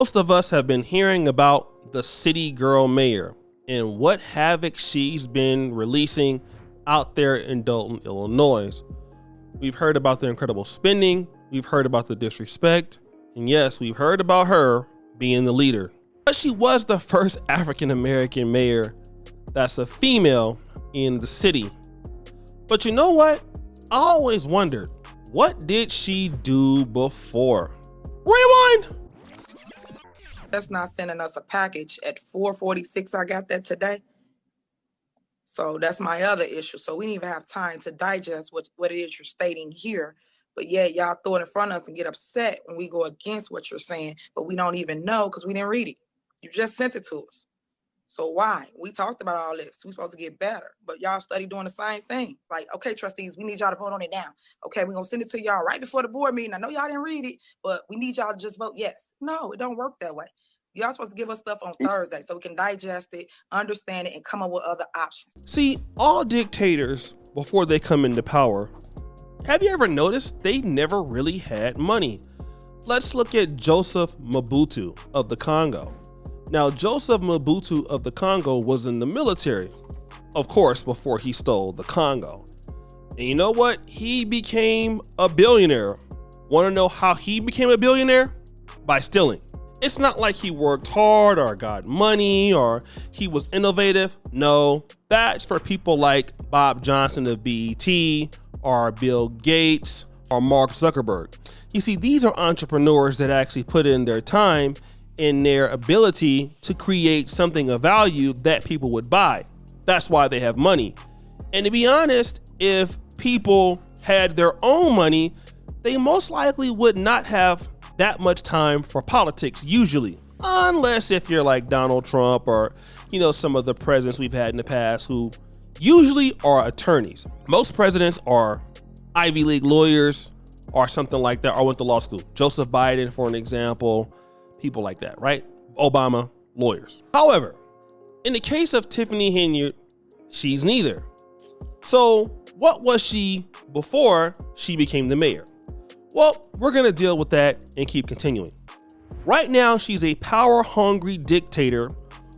Most of us have been hearing about the city girl mayor and what havoc she's been releasing out there in Dolton, Illinois. We've heard about the incredible spending, we've heard about the disrespect, and yes, we've heard about her being the leader. But she was the first African-American mayor that's a female in the city. But you know what? I always wondered, what did she do before? Rewind! That's not sending us a package at 4:46. I got that today. So that's my other issue. So we didn't even have time to digest what it is you're stating here. But yeah, y'all throw it in front of us and get upset when we go against what you're saying, but we don't even know because we didn't read it. You just sent it to us. So why? We talked about all this. We're supposed to get better, but y'all study doing the same thing. Like, okay, trustees, we need y'all to vote on it now. Okay, we're gonna send it to y'all right before the board meeting. I know y'all didn't read it, but we need y'all to just vote yes. No, it don't work that way. Y'all supposed to give us stuff on Thursday so we can digest it, understand it, and come up with other options. See, all dictators, before they come into power, have you ever noticed they never really had money? Let's look at Joseph Mobutu of the Congo. Now, Joseph Mobutu of the Congo was in the military, of course, before he stole the Congo. And you know what? He became a billionaire. Want to know how he became a billionaire? By stealing. It's not like he worked hard or got money or he was innovative. No, that's for people like Bob Johnson of BET or Bill Gates or Mark Zuckerberg. You see, these are entrepreneurs that actually put in their time and their ability to create something of value that people would buy. That's why they have money. And to be honest, if people had their own money, they most likely would not have that much time for politics usually, unless if you're like Donald Trump or, you know, some of the presidents we've had in the past who usually are attorneys. Most presidents are Ivy League lawyers or something like that, or went to law school. Joseph Biden, for an example, people like that, right? Obama, lawyers. However, in the case of Tiffany Henyard, she's neither. So what was she before she became the mayor? Well, we're gonna deal with that and keep continuing. Right now, she's a power-hungry dictator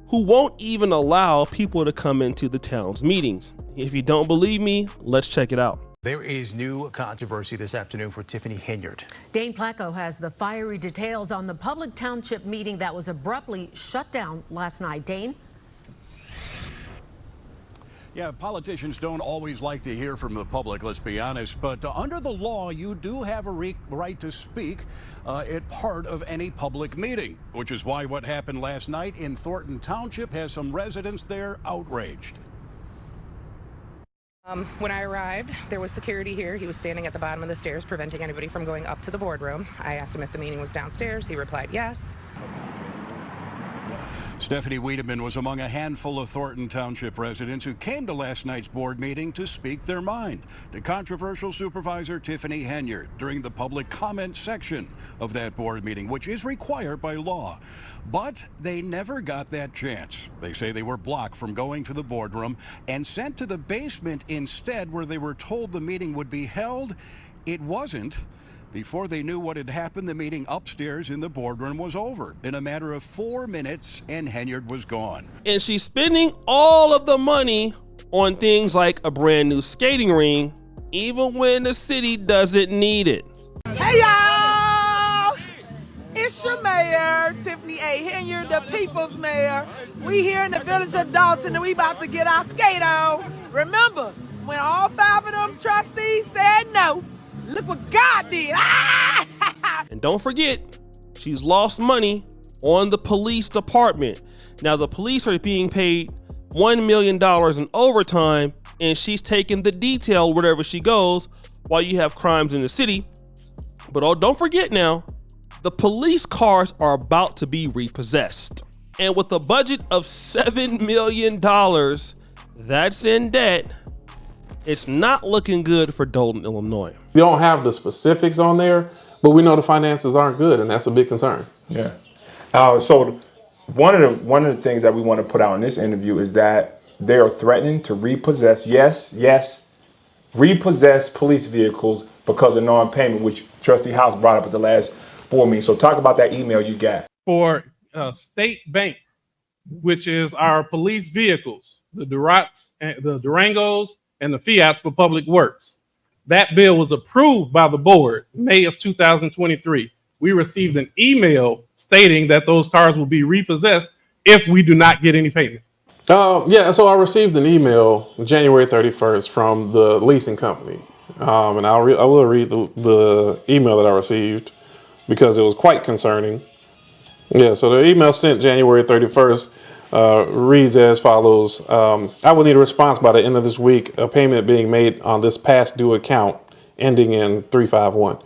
who won't even allow people to come into the town's meetings. If you don't believe me, let's check it out. There is new controversy this afternoon for Tiffany Henyard. Dane Placco has the fiery details on the public township meeting that was abruptly shut down last night. Dane? Yeah, politicians don't always like to hear from the public, let's be honest, but under the law, you do have a right to speak at part of any public meeting, which is why what happened last night in Thornton Township has some residents there outraged. When I arrived, there was security here. He was standing at the bottom of the stairs, preventing anybody from going up to the boardroom. I asked him if the meeting was downstairs. He replied yes. Stephanie Wiedemann was among a handful of Thornton Township residents who came to last night's board meeting to speak their mind to controversial Supervisor Tiffany Henyard during the public comment section of that board meeting, which is required by law. But they never got that chance. They say they were blocked from going to the boardroom and sent to the basement instead, where they were told the meeting would be held. It wasn't. Before they knew what had happened, the meeting upstairs in the boardroom was over in a matter of 4 minutes, and Henyard was gone. And she's spending all of the money on things like a brand new skating ring, even when the city doesn't need it. Hey y'all! It's your mayor, Tiffany A. Henyard, the people's mayor. We here in the village of Dolton and we about to get our skate on. Remember, when all 5 of them trustees said no, look what God did. And don't forget, she's lost money on the police department. Now, the police are being paid $1 million in overtime, and she's taking the detail wherever she goes while you have crimes in the city. But oh, don't forget now, the police cars are about to be repossessed. And with a budget of $7 million that's in debt, it's not looking good for Dolton, Illinois. We don't have the specifics on there, but we know the finances aren't good, and that's a big concern. Yeah. So one of the things that we want to put out in this interview is that they are threatening to repossess, repossess police vehicles because of non-payment, which Trustee House brought up at the last board meeting. So talk about that email you got. for State Bank, which is our police vehicles, the Durangos and the Fiats for Public Works. That bill was approved by the board May of 2023. We received an email stating that those cars will be repossessed if we do not get any payment. Yeah, so I received an email January 31st from the leasing company. And I will read the email that I received because it was quite concerning. Yeah, so the email sent January 31st reads as follows. I will need a response by the end of this week, a payment being made on this past due account ending in 351.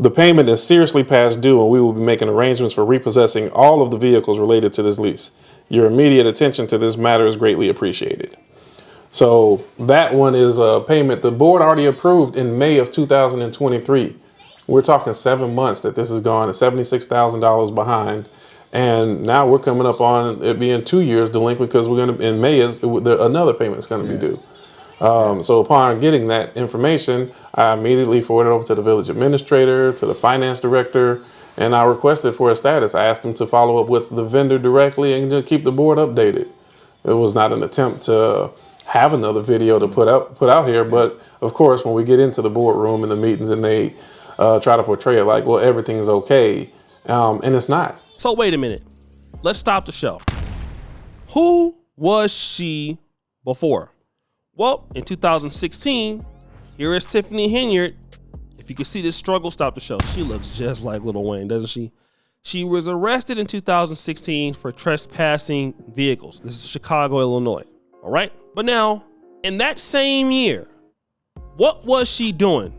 The payment is seriously past due and we will be making arrangements for repossessing all of the vehicles related to this lease. Your immediate attention to this matter is greatly appreciated. So that one is a payment the board already approved in May of 2023. We're talking 7 months that this is gone at $76,000 behind. And now we're coming up on it being 2 years delinquent because we're going to, in May, another payment is going to be due. So upon getting that information, I immediately forwarded it over to the village administrator, to the finance director, and I requested for a status. I asked them to follow up with the vendor directly and to keep the board updated. It was not an attempt to have another video to put out here, but of course, when we get into the boardroom and the meetings and they try to portray it like, well, everything's okay, and it's not. So wait a minute. Let's stop the show. Who was she before? Well, in 2016, here is Tiffany Henyard. If you can see this struggle, stop the show. She looks just like Lil Wayne, doesn't she? She was arrested in 2016 for trespassing vehicles. This is Chicago, Illinois. All right. But now, in that same year, what was she doing?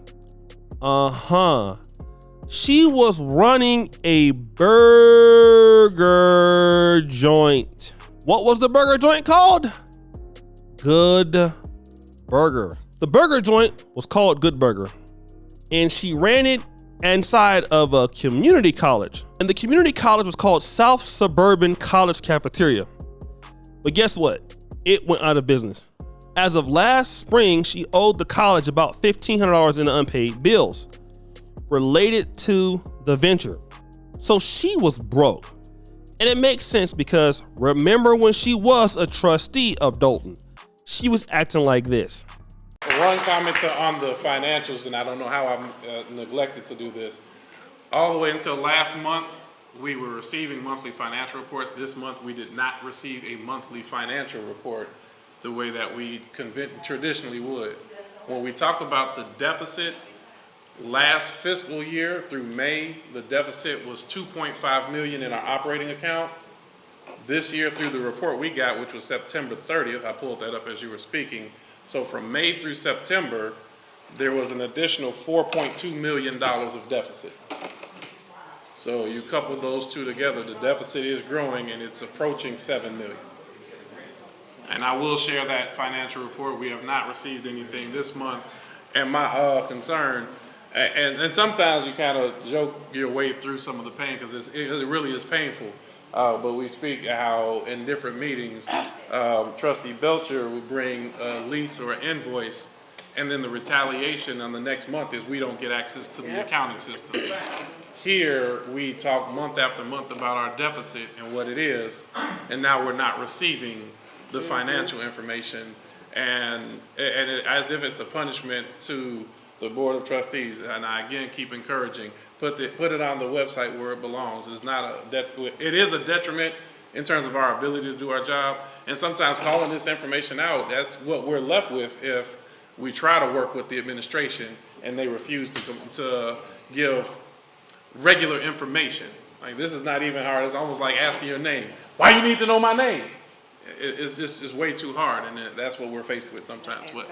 She was running a burger joint. What was the burger joint called? Good Burger. The burger joint was called Good Burger, and she ran it inside of a community college. And the community college was called South Suburban College Cafeteria. But guess what? It went out of business. As of last spring, she owed the college about $1,500 in unpaid bills related to the venture. So she was broke. And it makes sense because remember when she was a trustee of Dolton, she was acting like this. One comment on the financials, and I don't know how I neglected to do this. All the way until last month, we were receiving monthly financial reports. This month, we did not receive a monthly financial report the way that we traditionally would. When we talk about the deficit, last fiscal year through May, the deficit was $2.5 million in our operating account. This year through the report we got, which was September 30th, I pulled that up as you were speaking. So from May through September, there was an additional $4.2 million of deficit. So you couple those two together, the deficit is growing and it's approaching $7 million. And I will share that financial report. We have not received anything this month. And my concern, and sometimes you kind of joke your way through some of the pain because it really is painful. But we speak how in different meetings, Trustee Belcher will bring a lease or an invoice, and then the retaliation on the next month is we don't get access to the accounting system. Here, we talk month after month about our deficit and what it is, and now we're not receiving the financial information, and as if it's a punishment to the Board of Trustees. And I again keep encouraging, put it on the website where it belongs. It's not it is a detriment in terms of our ability to do our job, and sometimes calling this information out, that's what we're left with if we try to work with the administration and they refuse to give regular information. Like, this is not even hard. It's almost like asking your name. Why you need to know my name? It's way too hard, and that's what we're faced with sometimes. But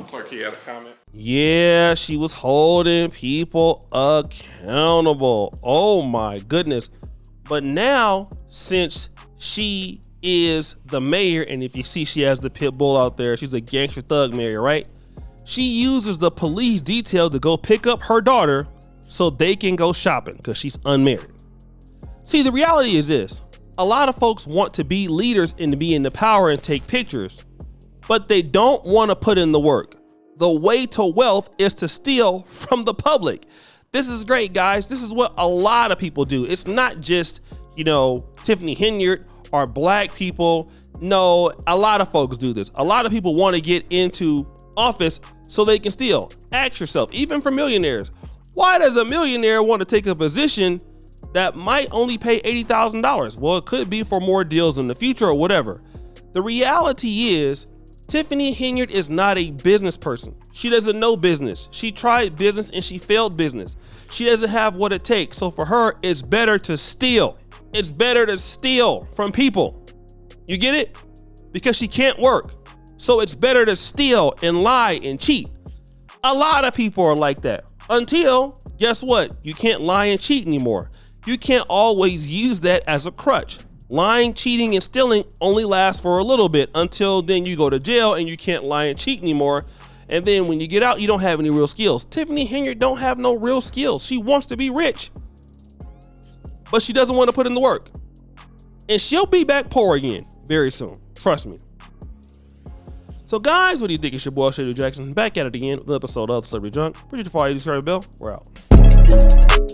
Clerk, you had a comment? Yeah, she was holding people accountable. Oh my goodness. But now, since she is the mayor, and if you see she has the pit bull out there, she's a gangster thug mayor, right? She uses the police detail to go pick up her daughter so they can go shopping because she's unmarried. See, the reality is this. A lot of folks want to be leaders and to be in the power and take pictures, but they don't want to put in the work. The way to wealth is to steal from the public. This is great, guys. This is what a lot of people do. It's not just, you know, Tiffany Henyard are black people. No, a lot of folks do this. A lot of people want to get into office so they can steal. Ask yourself, even for millionaires, why does a millionaire want to take a position that might only pay $80,000? Well, it could be for more deals in the future or whatever. The reality is, Tiffany Henyard is not a business person. She doesn't know business. She tried business and she failed business. She doesn't have what it takes. So for her, it's better to steal. It's better to steal from people. You get it? Because she can't work. So it's better to steal and lie and cheat. A lot of people are like that. Until, guess what? You can't lie and cheat anymore. You can't always use that as a crutch. Lying, cheating, and stealing only lasts for a little bit until then you go to jail and you can't lie and cheat anymore. And then when you get out, you don't have any real skills. Tiffany Henyard don't have no real skills. She wants to be rich, but she doesn't want to put in the work. And she'll be back poor again very soon. Trust me. So guys, what do you think? It's your boy, Shady Jackson, back at it again with an episode of Celebrity Junk. Appreciate you for all you subscribe, bell. We're out.